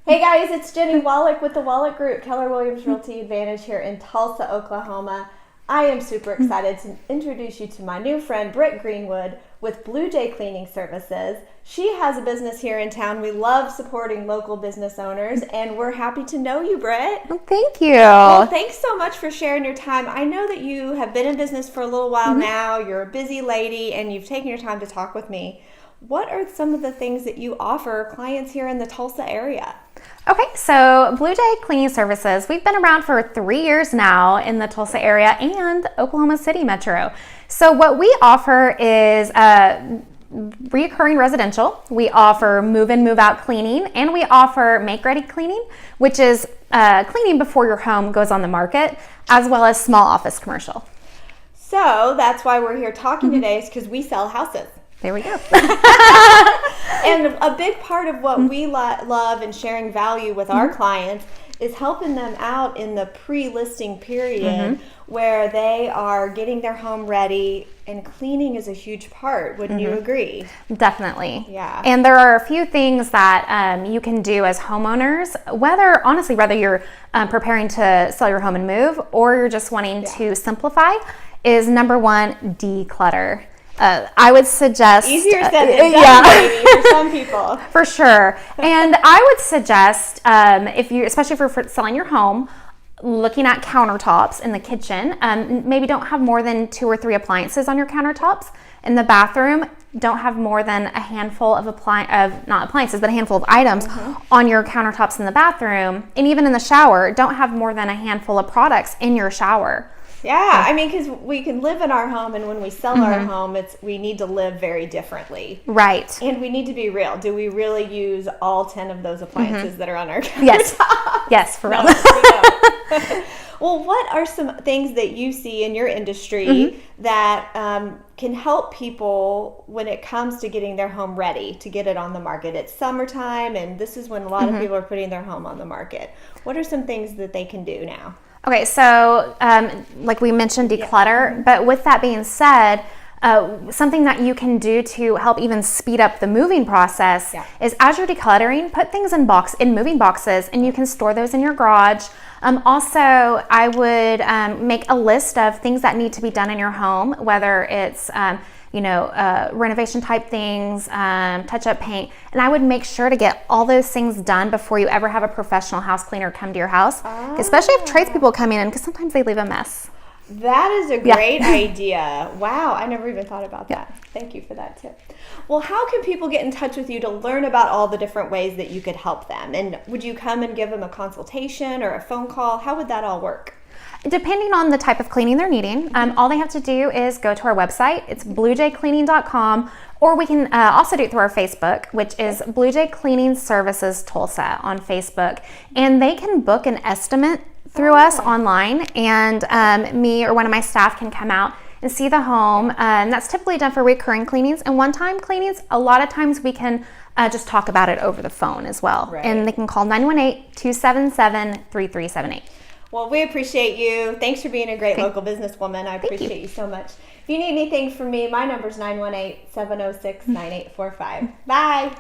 Hey guys, it's Jenny Wolek with the Wolek Group, Keller Williams Realty Advantage here in Tulsa, Oklahoma. I am super excited to introduce you to my new friend, Britt Greenwood with Blue Jay Cleaning Services. She has a business here in town. We love supporting local business owners, and we're happy to know you, Britt. Well, thank you. Well, thanks so much for sharing your time. I know that you have been in business for a little while now. You're a busy lady, and you've taken your time to talk with me. What are some of the things that you offer clients here in the Tulsa area? Okay, so Blue Jay Cleaning Services, we've been around for 3 years now in the Tulsa area and Oklahoma City metro. So what we offer is recurring residential. We offer move-in, move-out cleaning, and we offer make-ready cleaning, which is cleaning before your home goes on the market, as well as small office commercial. So that's why we're here talking today, is because we sell houses. There we go. And a big part of what we love and sharing value with our clients is helping them out in the pre-listing period where they are getting their home ready, and cleaning is a huge part. Wouldn't you agree? Definitely. Yeah. And there are a few things that you can do as homeowners, whether you're preparing to sell your home and move, or you're just wanting to simplify, is number one, declutter. I would suggest easier said than done, maybe, for some people. For sure. And I would suggest, especially if you're selling your home, looking at countertops in the kitchen. Maybe don't have more than 2 or 3 appliances on your countertops. In the bathroom, don't have more than a handful of not appliances, but a handful of items on your countertops in the bathroom. And even in the shower, don't have more than a handful of products in your shower. Yeah, I mean, because we can live in our home, and when we sell our home, we need to live very differently. Right. And we need to be real. Do we really use all 10 of those appliances that are on our countertop? Yes. Yes, for real. No, we don't. Well, what are some things that you see in your industry that can help people when it comes to getting their home ready to get it on the market? It's summertime, and this is when a lot of people are putting their home on the market. What are some things that they can do now? Okay, so like we mentioned, declutter, but with that being said, something that you can do to help even speed up the moving process is, as you're decluttering, put things in moving boxes, and you can store those in your garage. Also, I would make a list of things that need to be done in your home, whether it's renovation type things, touch-up paint, and I would make sure to get all those things done before you ever have a professional house cleaner come to your house, especially if tradespeople come in, because sometimes they leave a mess. That is a great idea. Wow, I never even thought about that. Thank you for that tip. Well, how can people get in touch with you to learn about all the different ways that you could help them? And would you come and give them a consultation or a phone call? How would that all work? Depending on the type of cleaning they're needing, all they have to do is go to our website. It's bluejaycleaning.com, or we can also do it through our Facebook, which is Blue Jay Cleaning Services Tulsa on Facebook. And they can book an estimate through us online, and me or one of my staff can come out and see the home. And that's typically done for recurring cleanings and one-time cleanings. A lot of times we can just talk about it over the phone as well. Right. And they can call 918-277-3378. Well, we appreciate you. Thanks for being a great local businesswoman. I appreciate you so much. If you need anything from me, my number's 918-706-9845. Bye.